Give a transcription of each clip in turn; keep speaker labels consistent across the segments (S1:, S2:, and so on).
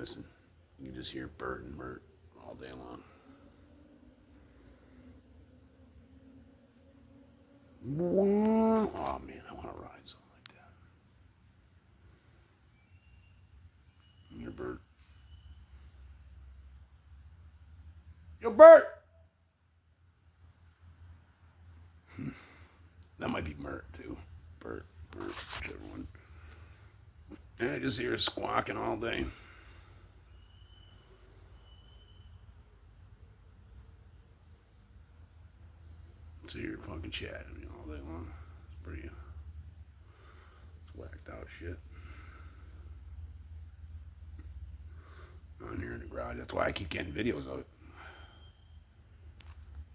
S1: listen. You can just hear Bert and Mert all day long. Oh man, I want to ride something like that. Your Bert. Yo, Bert! That might be Mert too. Bert, whichever one. Yeah, I just hear squawking all day. So you're fucking chatting all day long. It's pretty. It's whacked out shit. On here in the garage. That's why I keep getting videos of it.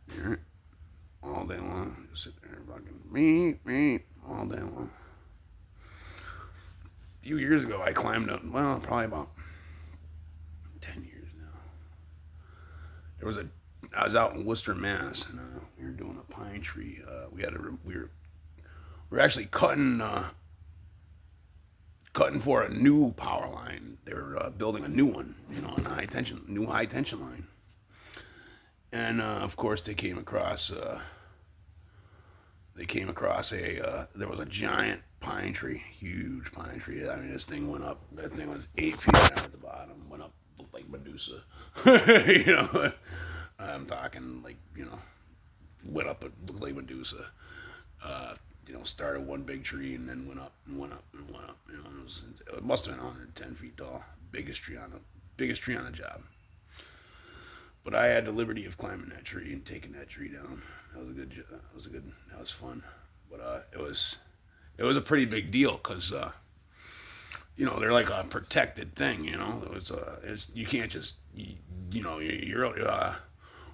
S1: You hear it? All day long. Just sit there and fucking me all day long. A few years ago, I climbed up. Well, probably about 10 years now. I was out in Worcester, Mass, and we were doing a pine tree. We were actually cutting for a new power line. They were building a new one, a new high tension line. And of course, they came across a. There was a giant pine tree, huge pine tree. I mean, this thing went up. That thing was 8 feet down at the bottom. Went up, looked like Medusa. I'm talking like went up, it looked like Medusa. Started one big tree and then went up and went up and went up. It must have been 110 feet tall. Biggest tree on the job. But I had the liberty of climbing that tree and taking that tree down. That was fun. But it was a pretty big deal because they're like a protected thing. You can't just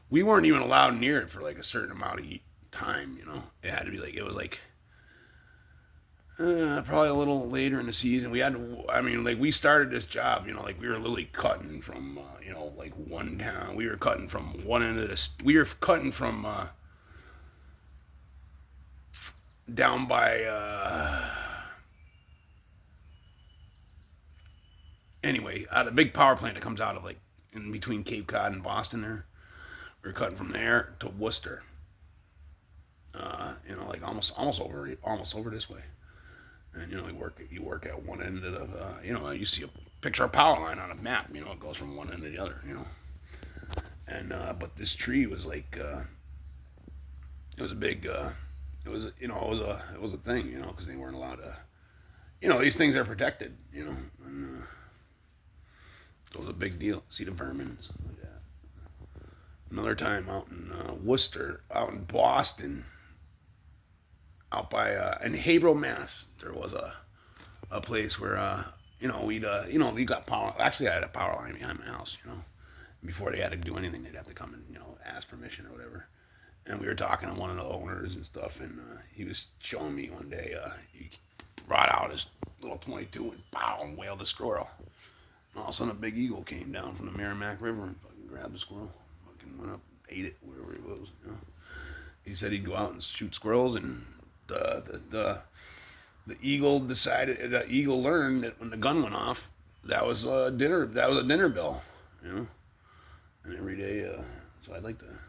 S1: we weren't even allowed near it for like a certain amount of time. It had to be probably a little later in the season. We started this job, we were literally cutting from, one town. We were cutting from one end of this. We were cutting from down by, anyway, out of the big power plant that comes out of in between Cape Cod and Boston there. We were cutting from there to Worcester. Almost over this way. And you work at one end of you see a picture of power line on a map, it goes from one end to the other, And but this tree was it was a big it was a thing, because they weren't allowed to these things are protected, and it was a big deal. See the vermin, stuff like that. Another time out in Worcester, out in Boston, out by in Haverhill, Mass. There was a place where we'd you got power. Actually, I had a power line behind my house. Before they had to do anything, they'd have to come and ask permission or whatever. And we were talking to one of the owners and stuff, and he was showing me one day. He brought out his little 22 and pow and whaled a squirrel. And all of a sudden, a big eagle came down from the Merrimack River and fucking grabbed the squirrel, fucking went up, ate it, wherever he was. He said he'd go out and shoot squirrels, and the eagle decided. The eagle learned that when the gun went off, that was a dinner. That was a dinner bell, And every day, so I'd like to.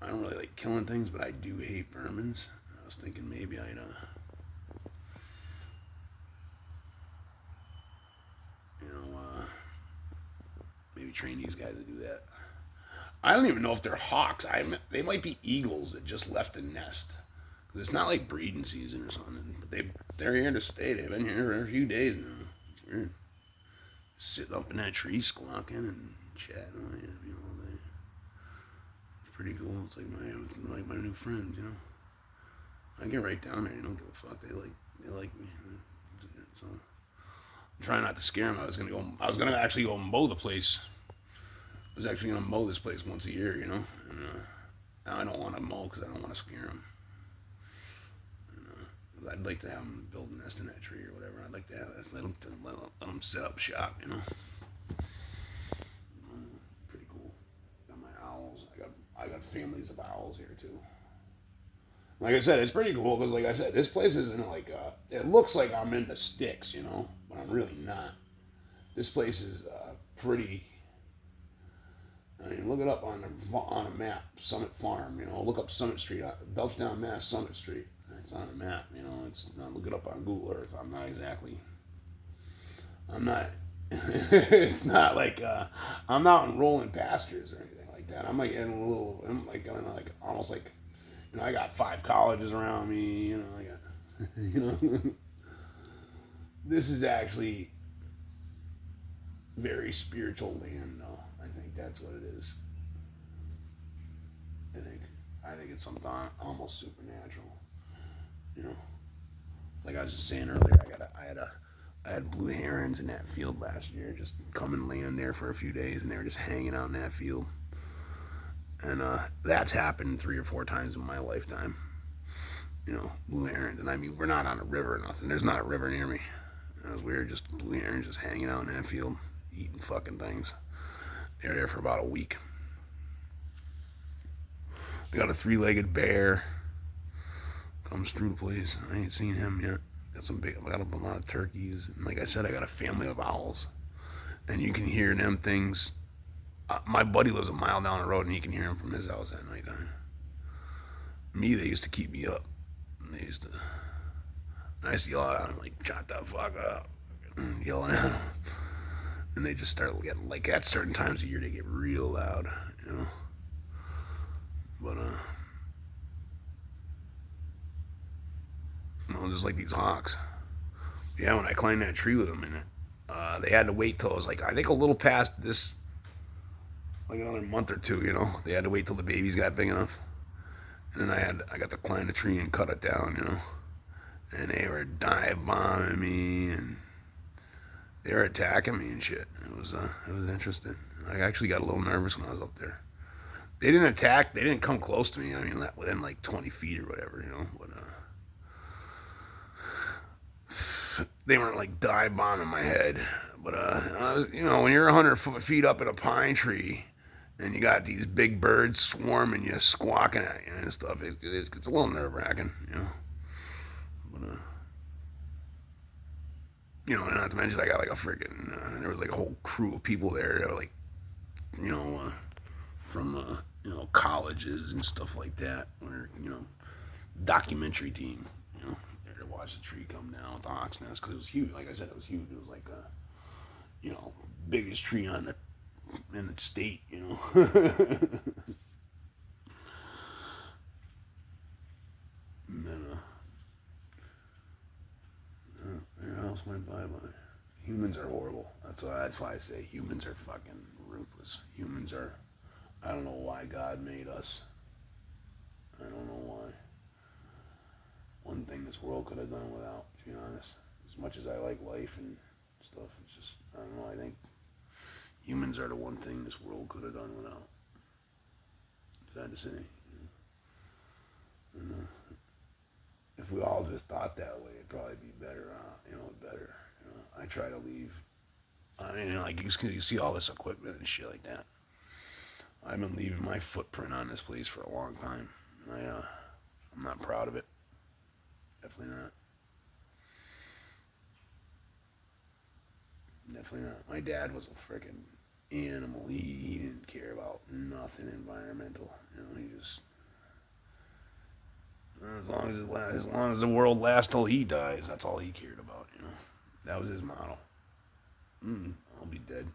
S1: I don't really like killing things, but I do hate vermins. I was thinking maybe I'd maybe train these guys to do that. I don't even know if they're hawks. They might be eagles that just left the nest. Cause it's not like breeding season or something. But they're here to stay. They've been here for a few days now. It's weird. Sitting up in that tree squawking and chatting all day. It's pretty cool. It's like my new friends, I get right down there. They don't give a fuck. They like me. So I'm trying not to scare them. I was gonna actually go mow the place. I was actually gonna mow this place once a year, And now I don't want to mow because I don't want to scare them. I'd like to have them build a nest in that tree or whatever. I'd like to let them set up shop, Pretty cool. Got my owls. I got families of owls here too. Like I said, it's pretty cool because, like I said, this place isn't it looks like I'm in the sticks, but I'm really not. This place is pretty. I mean, look it up on a map. Summit Farm. You know, look up Summit Street, Belchtown, Mass. Summit Street. It's on a map. You know, it's look it up on Google Earth. I'm not exactly. I'm not. It's not like I'm not in rolling pastures or anything like that. I'm like in a little. I'm like in like almost like, you know, I got 5 colleges around me. You know, I got. You know, this is actually very spiritual land, though. I think that's what it is. I think. I think it's something almost supernatural. You know, it's like I was just saying earlier. I had blue herons in that field last year. Just come and land there for a few days, and they were just hanging out in that field. And that's happened 3 or 4 times in my lifetime. You know, blue herons, and I mean, we're not on a river or nothing. There's not a river near me. It was weird, just blue herons just hanging out in that field, eating fucking things. They were there for about a week. I got a 3-legged bear. Comes through the place. I ain't seen him yet. I got a lot of turkeys. And like I said, I got a family of owls. And you can hear them things. My buddy lives a mile down the road, and he can hear them from his house at nighttime. Me, they used to keep me up. And they used to. I used to yell at them, like, shut the fuck up. Yelling at them. And they just start getting, like, at certain times of year, they get real loud, you know. But, you know, just like these hawks. Yeah, when I climbed that tree with them in it, they had to wait till it was, like, I think a little past this, like another month or 2, you know. They had to wait till the babies got big enough. And then I got to climb the tree and cut it down, you know. And they were dive bombing me, and they were attacking me and shit. It was interesting. I actually got a little nervous when I was up there. They didn't attack. They didn't come close to me. I mean, within like 20 feet or whatever, you know. But they weren't like dive bombing my head. But you know, when you're 100 feet up in a pine tree, and you got these big birds swarming you, squawking at you and stuff, it's a little nerve wracking, you know. But you know, not to mention I got like a freaking there was like a whole crew of people there that were like, you know, from you know, colleges and stuff like that. Where, you know, documentary team, you know, there to watch the tree come down with the hawk's nest, because it was huge. Like I said, it was huge. It was like you know, biggest tree in the state, you know. And then their house went by. Humans are horrible. That's why I say humans are fucking ruthless. Humans are. I don't know why God made us. I don't know why. One thing this world could have done without, to be honest. As much as I like life and stuff, it's just, I don't know, I think humans are the one thing this world could have done without. Sad to say. And, if we all just thought that way, it'd probably be better, you know, better. You know, I try to leave. I mean, you know, like you see all this equipment and shit like that. I've been leaving my footprint on this place for a long time. I'm not proud of it. Definitely not. Definitely not. My dad was a freaking animal. He didn't care about nothing environmental. You know, he just as long as the world lasts till he dies, that's all he cared about. You know, that was his model. I'll be dead.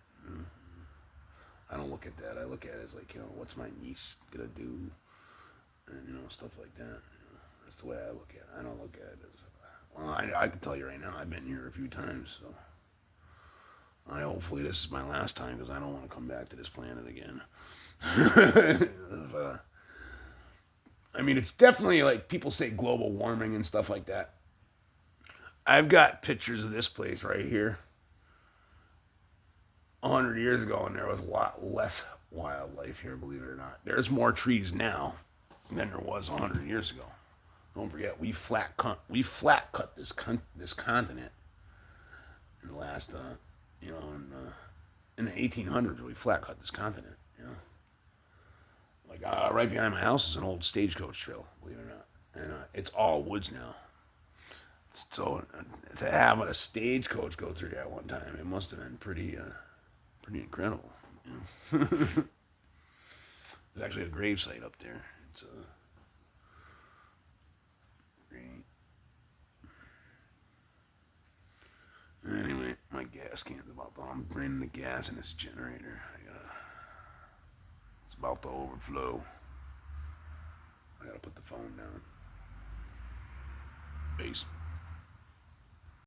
S1: I don't look at that. I look at it as like, you know, what's my niece gonna do, and you know, stuff like that. You know, that's the way I look at it. I don't look at it as well. I can tell you right now, I've been here a few times, so hopefully this is my last time, because I don't want to come back to this planet again. I mean, it's definitely like people say global warming and stuff like that. I've got pictures of this place right here. 100 years ago, and there was a lot less wildlife here, believe it or not. There's more trees now than there was 100 years ago. Don't forget, we flat cut this continent in the last, you know, in the 1800s. We flat cut this continent, you know. Like right behind my house is an old stagecoach trail, believe it or not, and it's all woods now. So to have a stagecoach go through that one time, it must have been pretty incredible. You know? There's actually a grave site up there. It's great. Anyway, my gas can's about to. I'm bringing the gas in this generator. It's about to overflow. I gotta put the phone down. Peace.